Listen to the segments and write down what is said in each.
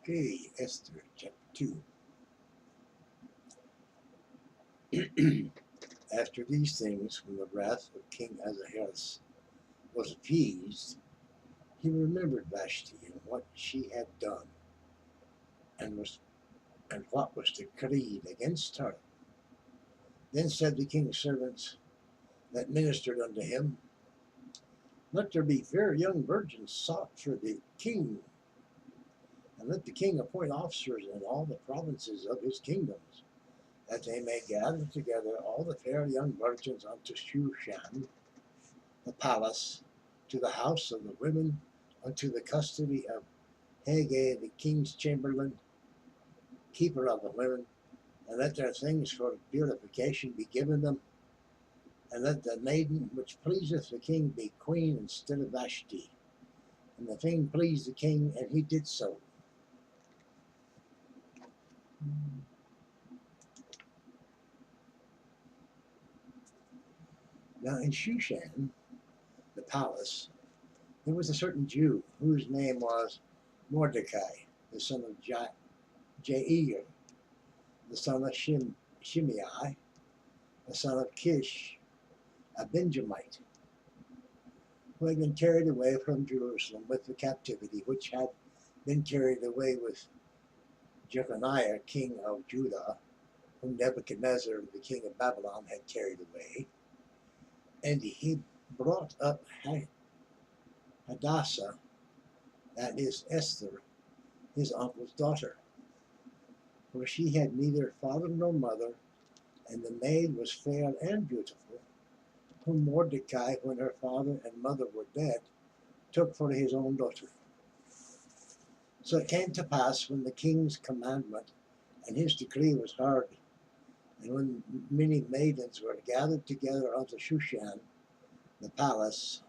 Okay, Esther chapter 2. After these things, when the wrath of King Ahasuerus was appeased, he remembered Vashti and what she had done, and what was decreed against her. Then said the king's servants that ministered unto him, Let there be fair young virgins sought for the king, and let the king appoint officers in all the provinces of his kingdoms, that they may gather together all the fair young virgins unto Shushan, the palace, to the house of the women, unto the custody of Haggai the king's chamberlain, keeper of the women, and let their things for purification be given them, and let the maiden which pleaseth the king be queen instead of Vashti. And the thing pleased the king, and he did so. Now in Shushan, the palace, there was a certain Jew whose name was Mordecai, the son of Jair, the son of Shimei, the son of Kish, a Benjamite, who had been carried away from Jerusalem with the captivity, which had been carried away with Jeconiah, king of Judah, whom Nebuchadnezzar, the king of Babylon, had carried away. And he brought up Hadassah, that is Esther, his uncle's daughter, for she had neither father nor mother, and the maid was fair and beautiful, whom Mordecai, when her father and mother were dead, took for his own daughter. So it came to pass, when the king's commandment and his decree was heard, and when many maidens were gathered together unto Shushan, the palace,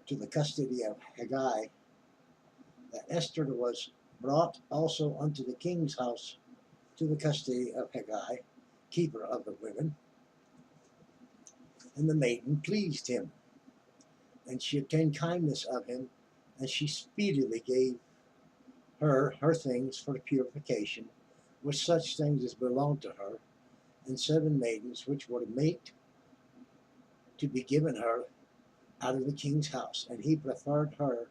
to the custody of Haggai, that Esther was brought also unto the king's house, to the custody of Haggai, keeper of the women. And the maiden pleased him, and she obtained kindness of him, and she speedily gave her things for purification, with such things as belonged to her, and 7 maidens which were mate to be given her out of the king's house. And he preferred her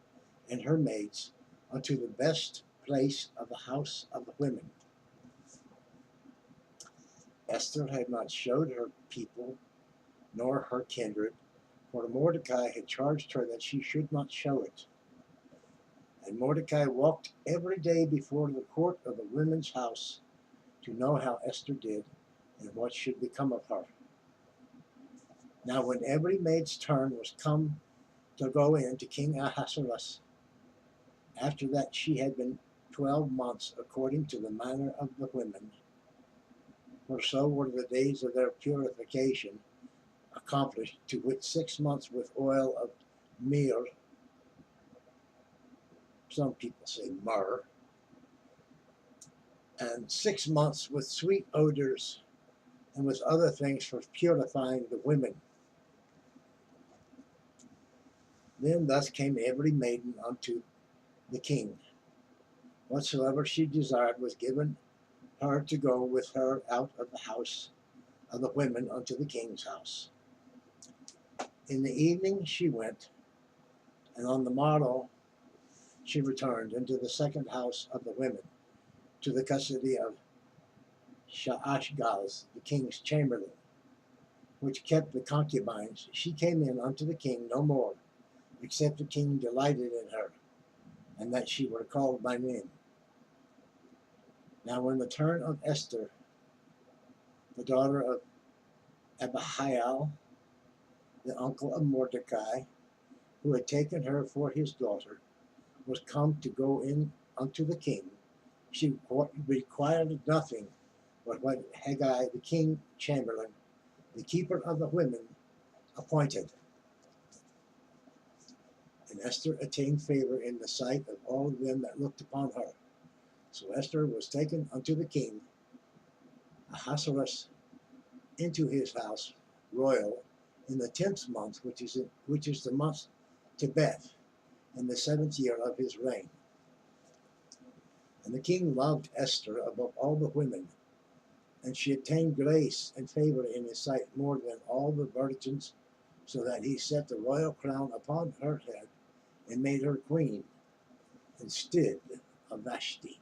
and her maids unto the best place of the house of the women. Esther had not showed her people nor her kindred, for Mordecai had charged her that she should not show it. And Mordecai walked every day before the court of the women's house, to know how Esther did, and what should become of her. Now when every maid's turn was come to go in to King Ahasuerus, after that she had been 12 months, according to the manner of the women, for so were the days of their purification accomplished, to wit 6 months with oil of myrrh, some people say myrrh, and 6 months with sweet odors, and with other things for purifying the women. Then thus came every maiden unto the king. Whatsoever she desired was given her to go with her out of the house of the women unto the king's house. In the evening she went, and on the morrow she returned into the second house of the women, to the custody of Shaashgaz, the king's chamberlain, which kept the concubines. She came in unto the king no more, except the king delighted in her, and that she were called by name. Now when the turn of Esther, the daughter of Abihail, the uncle of Mordecai, who had taken her for his daughter, was come to go in unto the king, she required nothing but what Haggai, the king chamberlain, the keeper of the women, appointed. And Esther attained favor in the sight of all of them that looked upon her. So Esther was taken unto the king Ahasuerus into his house royal in the 10th month, which is the month Tebeth, in the 7th year of his reign. And the king loved Esther above all the women, and she attained grace and favor in his sight more than all the virgins, so that he set the royal crown upon her head and made her queen instead of Vashti.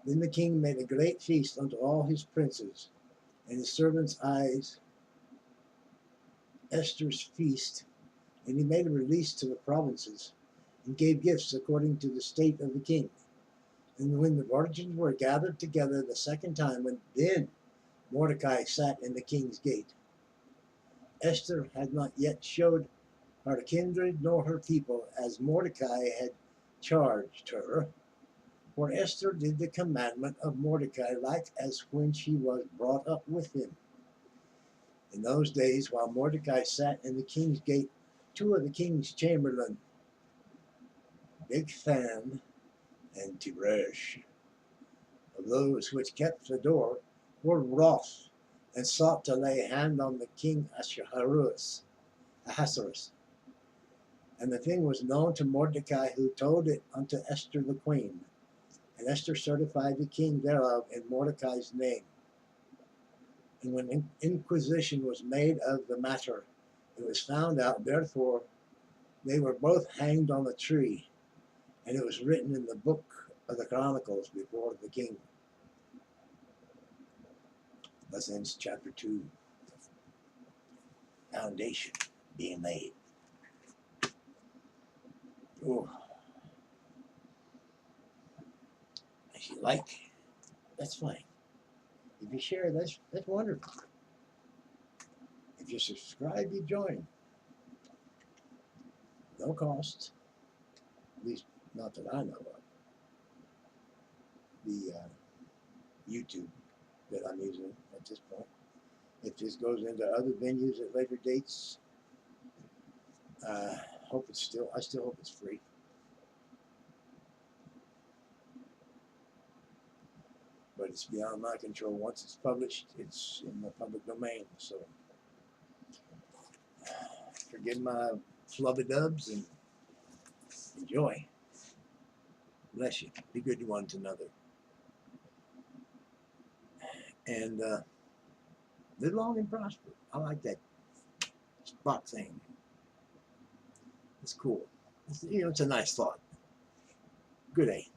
Then the king made a great feast unto all his princes, and his servants' eyes Esther's feast, and he made a release to the provinces, and gave gifts according to the state of the king. And when the virgins were gathered together the second time, then Mordecai sat in the king's gate. Esther had not yet showed her kindred nor her people, as Mordecai had charged her. For Esther did the commandment of Mordecai, like as when she was brought up with him. In those days, while Mordecai sat in the king's gate, two of the king's chamberlain, Bigthan and Teresh, of those which kept the door, were wroth, and sought to lay hand on the king Ahasuerus. And the thing was known to Mordecai, who told it unto Esther the queen. And Esther certified the king thereof in Mordecai's name. And when inquisition was made of the matter, it was found out, therefore they were both hanged on a tree, and it was written in the book of the Chronicles before the king. Thus ends chapter 2, foundation being laid. Oh, if you like, that's fine. If you share, that's wonderful. If you subscribe, you join. No cost, at least not that I know of. The YouTube that I'm using at this point. If this goes into other venues at later dates, I still hope it's free. But it's beyond my control. Once it's published, it's in the public domain. So forgive my flubby-dubs and enjoy. Bless you. Be good to one another. And live long and prosper. I like that spot thing. It's cool. It's a nice thought. Good day.